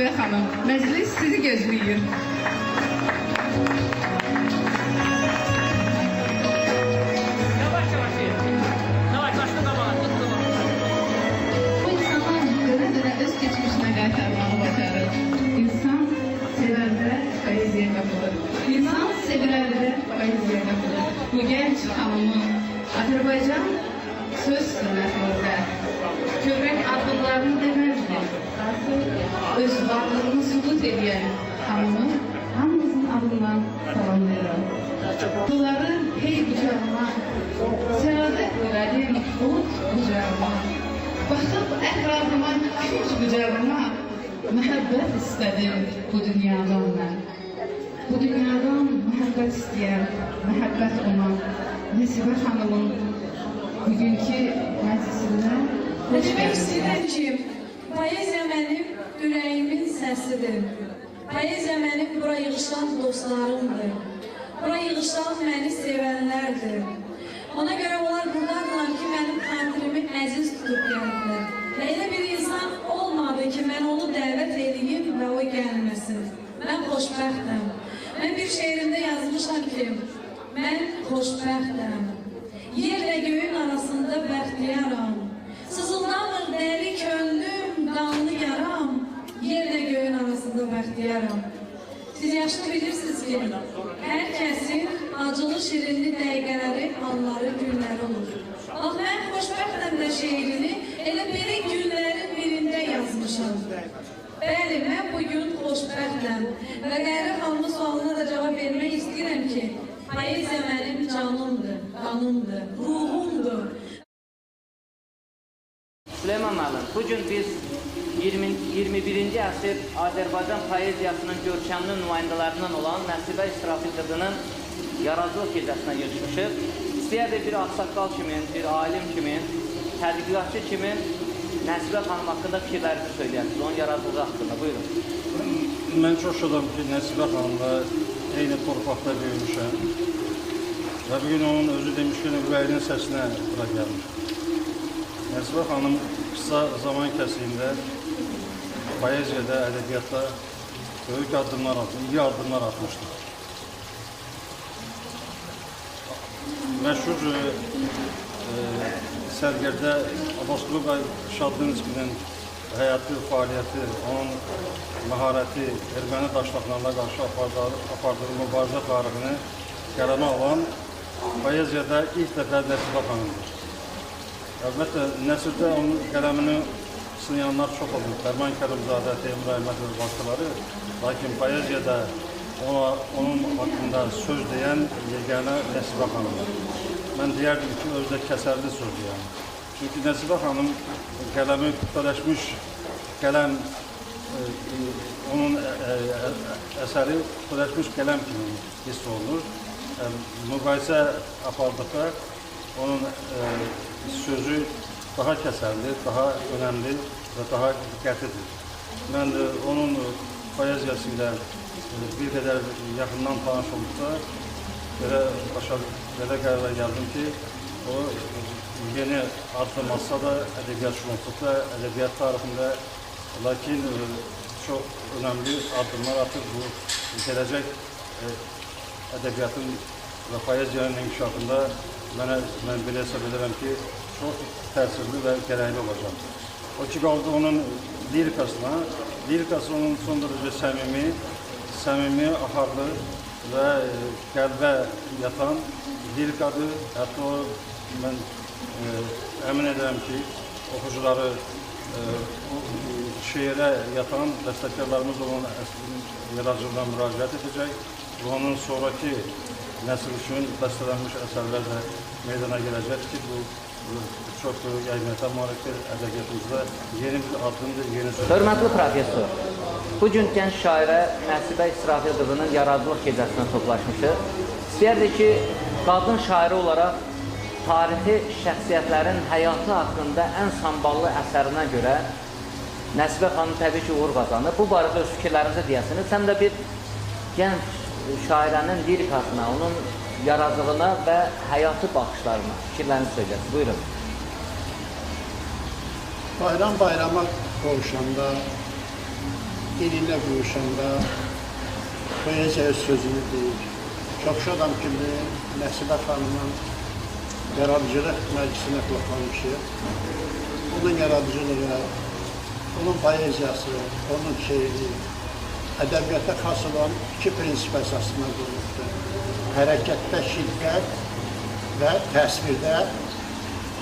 Nəsibə xanım, məclis sizi gözləyir. Bu insanlar dönə-dönə öz geçmişinə qaytarmağı bacarır. İnsan sevəndə poeziya qapılır. İnsan seviləndə poeziya qapılır. Bu gənc xanımın Azərbaycan söz sünətində görək adımlarını deməzdi. Öz varlığını sübut edən xanımı hamımızın adından salamlayıram. Bunları hey qucağıma, səadət verəlim umut qucağıma. Baxıb ətrafıma, küç qucağıma, məhəbbət istədim bu dünyadan mən. Bu dünyadan məhəbbət istəyən, məhəbbət ona Nəsibə xanımın bugünkü məclisində hoş Demək gəldiniz. istəyirəm ki, poeziya mənim ürəyimin səsidir. Poeziya mənim bura yığışan dostlarımdır. Bura yığışan məni sevənlərdir. Ona görə onlar buradadırlar ki, mənim xatirimi əziz tutub gəldilər. Və elə bir insan olmadı ki, mən onu dəvət edeyim və o gəlməsin. Mən xoşbəxtəm. Mən bir şeirimdə yazmışam ki, mən xoşbəxtəm. Yerlə göyün arasında bəxtiyaram. Sızıldamır dəli könlüm, qanlı yaram. Yerlə göyün arasında bəxtiyaram. Siz yaşlı bilirsiniz ki, hər kəsin acılı, şirinli dəqiqələri, anları, günləri olur. Bax, mən xoşbəxtəm də şeirini elə belə günlərin birində yazmışam. Bəli, mən bugün xoşbəxtəm və Qəhri xanımın sualına da cavab vermək istəyirəm ki, poeziya mənim canımdır, qanımdır, ruhumdur. Süleyman müəllim, bugün biz 21-ci əsr Azərbaycan poeziyasının görkəmli nümayəndələrindən olan Nəsibə İsrafil qızının yaradıcılıq gecəsinə yığışmışıq. İstəyərdik bir ağsaqqal kimi, bir alim kimi, tədqiqatçı kimi Nəsibə xanım haqqında fikirlərinizi söyləyəsiniz, onun yaradıcılığı haqqında. Buyurun. Mən çox şadam ki, Nəsibə xanımla eyni torpaqda böyümüşəm. Və bugün onun özü demişkən, ürəyinin səsinə bura gəlmiş. Nəsibə xanım qısa zaman kəsiyində poeziyada, ədəbiyyatda böyük addımlar atmışdır, iyi addımlar atmışdır. Məşhur sərgərdə Abbasqulu bəy Şadlınskinin həyatı, fəaliyyəti, onun məharəti, erməni daşnaqlarına qarşı apardığı mübarizə tarixini qələmə alan poeziyada ilk dəfə Nəsibə xanımdır. Əlbəttə, nəsrdə onun qələmini sınayanlar çox olur. Dərman Kərimzadə, Teymur Əhmədov və başqaları. Lakin poeziyada onun haqqında söz deyən yeganə Nəsibə xanımdır. Mən deyərdim ki, özdə kəsərli söz deyən. Çünki Nəsibə xanım qələmi kütləşmiş qələm, onun əsəri kütləşmiş qələm kimi hiss olunur. Müqayisə apardıqda onun sözü daha kəsərli, daha önəmli və daha diqqətlidir. Mən onun poeziyası ilə bir qədər yaxından tanış olduqda belə qərara gəldim ki, o yeni addım atsa da ədəbiyyatçılıqda, ədəbiyyat tarixində, lakin çox önəmli addımlar atır. Bu gələcək ədəbiyyatın və poeziyanın inkişafında mən belə hesab edirəm ki, çox təsirli və gərəkli olacaq. O ki, qaldı onun lirikasına. Lirikası onun son dərəcə səmimi, axarlı və qəlbə yatan lirikadır. Hətta o, mən əmin edirəm ki, oxucuları şeirə yatan bəstəkarlarımız onun yaradıcılığına müraciət edəcək və onun sonraki nəsil üçün bəstələnmiş əsərlər də meydana gələcək ki, bu çox böyük əhəmiyyətə malikdir ədəbiyyatımızda yeni bir addımdır, yeni söz. Hörmətli professor, bugün gənc şairə Nəsibə İsrafil qızının yaradıcılıq gecəsinə toplaşmışıq. İstəyərdik ki, qadın şairi olaraq tarixi şəxsiyyətlərin həyatı haqqında ən samballı əsərinə görə Nəsibə xanım təbii ki, uğur qazanır. Bu barədə öz fikirlərinizi deyəsiniz. Sən də bir gənc şairənin lirikasına, onun yaradığına və həyatı baxışlarına fikirlərini söyləyəsiniz. Buyurun. Bayram bayrama qovuşanda dilinə quyuşanda poeziya öz sözünü deyir. Çox şadam ki, Nəsibə xanımın yaradıcılıq məclisinə toplamışıq. Onun yaradıcılığı, onun poeziyası, onun şeiri, ədəbiyyata xas olan iki prinsip əsasına qurulubdur. Hərəkətdə şiddət və təsvirdə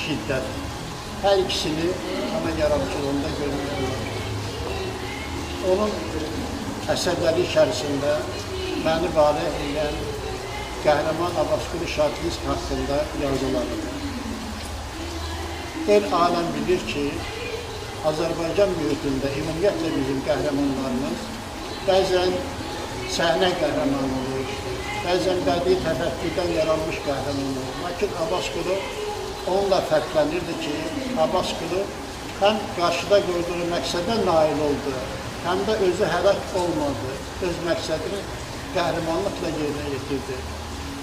şiddət. Hər ikisini ana yaradıcılığında görmək. Onun əsərləri içərisində məni valeh edən qəhrəman Abbasqulu Şadlinski haqqında yazılarıdır. El aləm bilir ki, Azərbaycan mühitində ümumiyyətlə bizim qəhrəmanlarımız bəzən səhnə qəhrəman olur, bəzən bədii təfəkkürdən yaranmış qəhrəman olur. Lakin Abbasqulu onunla fərqlənirdi ki, Abbasqulu həm qarşıda qoyduğu məqsədə nail oldu, həm də özü həlak olmadı, öz məqsədini qəhrəmanlıqla yerinə yetirdi.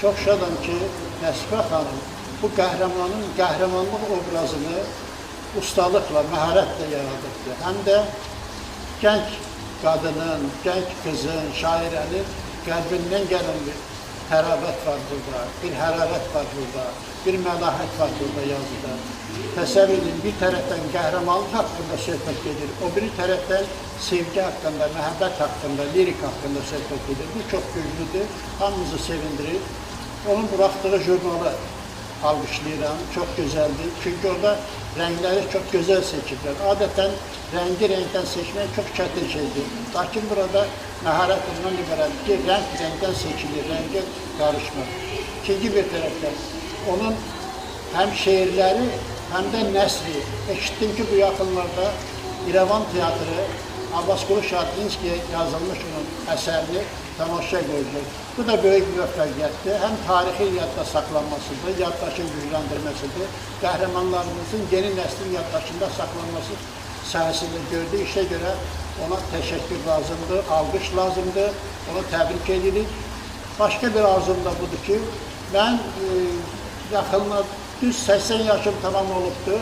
Çox şadam ki, Nəsibə xanım bu qəhrəmanın qəhrəmanlıq obrazını ustalıqla, məharətlə yaradıbdı. Həm də gənc qadının, gənc qızın, şairənin qəlbindən gələn bir tərabət var burada, bir hərarət var burada, bir məlahət var burada yazıda. Təsəvvür edin, bir tərəfdən qəhrəmanlıq haqqında söhbət edir, o biri tərəfdən sevgi haqqında, məhəbbət haqqında, lirik haqqında söhbət edir. Bu çox güclüdür, hamımızı sevindirir. Onun buraxdığı jurnalı alqışlayıram, çox gözəldir. Çünki orada rəngləri çox gözəl seçirlər. Adətən rəngi rəngdən seçmək çox çətin şeydir. Lakin burada məharət ondan ibarətdir ki, rəng rəngdən seçilir, rəngi qarışmır. İkinci bir tərəfdən onun həm şeirləri, həm də nəsri. Eşitdim ki, bu yaxınlarda İrəvan teatrı Abbasqulu Şadlinskiyə yazılmış onun əsərini tamaşa qoyulur. Bu da böyük bir müvəffəqiyyətdir. Həm tarixi yadda saxlanmasıdır, yaddaşın gücləndirməsidir. Qəhrəmanlarımızın yeni nəslin yaddaşında saxlanması sahəsində gördüyü işə görə ona təşəkkür lazımdır, alqış lazımdır, onu təbrik edirik. Başqa bir arzum da budur ki, mən yaxınlar düz 80 yaşım tamam olubdur.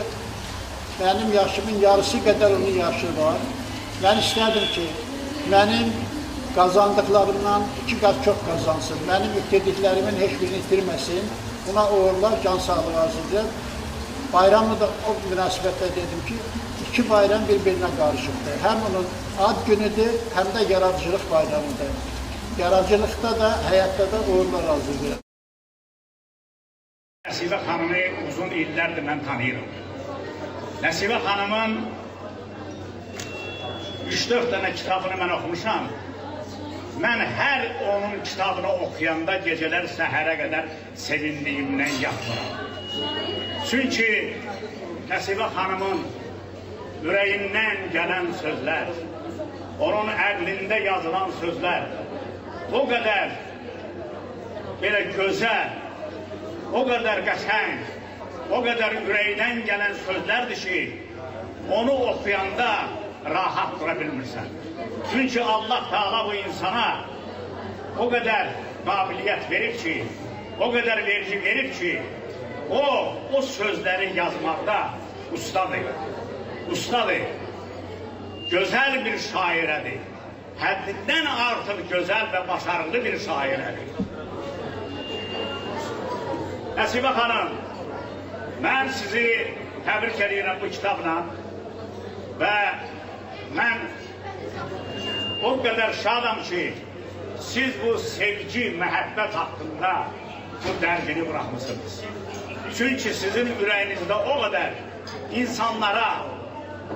Mənim yaşımın yarısı qədər onun yaşı var. Mən istərdim ki, mənim qazandıqlarımdan 2 qat çox qazansın, mənim itirdiklərimin heç birini itirməsin. Buna uğurlar, can sağlığı arzu edir. Bayramı da o münasibətlə dedim ki, 2 bayram bir-birinə qarışıqdır. Həm onun ad günüdür, həm də yaradıcılıq bayramıdır. Yaradıcılıqda da, həyatda da uğurlar arzu edir. Nəsibə xanımı uzun illərdir mən tanıyırım. Nəsibə xanımın 3-4 dənə kitabını mən oxumuşam. Mən hər onun kitabını oxuyanda gecələr səhərə qədər sevindiyimdən yatmıram. Çünki Nəsibə xanımın ürəyindən gələn sözlər, onun əqlində yazılan sözlər o qədər belə gözəl, o qədər qəşəng, o qədər ürəkdən gələn sözlərdir ki, onu oxuyanda rahat dura bilmirsən. Çünki Allah Teala bu insana o qədər qabiliyyət verib ki, o qədər vergi verib ki, o sözləri yazmaqda ustadır. Ustadır. Gözəl bir şairədir. Həddindən artıq gözəl və başarılı bir şairədir. Nəsibə xanım, mən sizi təbrik edirəm bu kitabla və mən o qədər şadam ki, siz bu sevgi, məhəbbət haqqında bu dərgini bıraxmışsınız. Çünki sizin ürəyinizdə o qədər insanlara,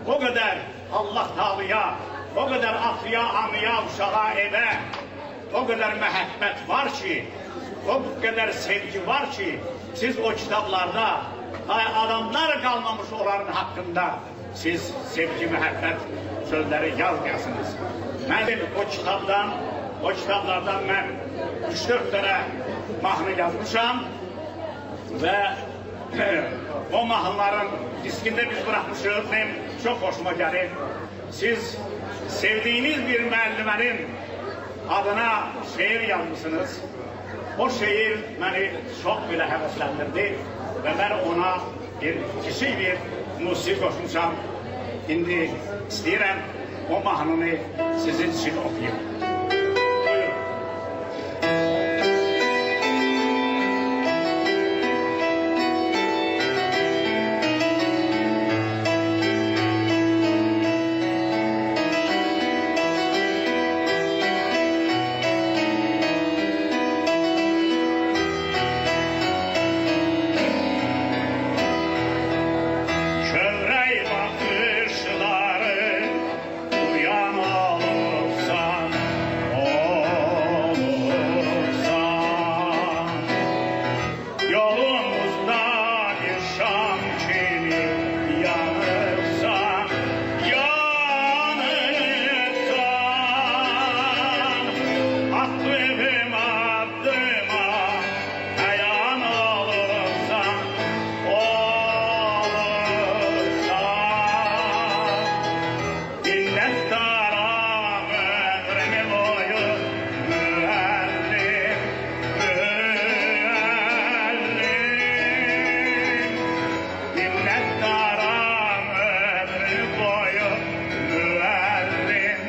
o qədər Allah Teala'ya, o qədər axıya, amıya, uşağa, evə, o qədər məhəbbət var ki, o qədər sevgi var ki, siz o kitablarda adamlar qalmamış onların haqqında siz sevgi, məhəbbət sözləri yazmayasınız. Mən o kitablardan mən 3-4 dənə mahnı yazmışam və o mahnıların diskində biz bıraxmışıq, mənim çox hoşuma gəlir. Siz sevdiyiniz bir müəllimənin adına şeir yazmışsınız. O şeir məni çox belə həvəsləndirdi və mən ona kiçik bir musiqi qoşmuşam. İndi istəyirəm o mahnını sizin için okuyayım. Buyurun. Çövrey bakışları uyan olursan, yolumuzda bir şam kimi yanırsan, aklım addıma ayan olursan, minnettarım ömrümü boyu müellim, minnettarım ömrümü boyu müellim,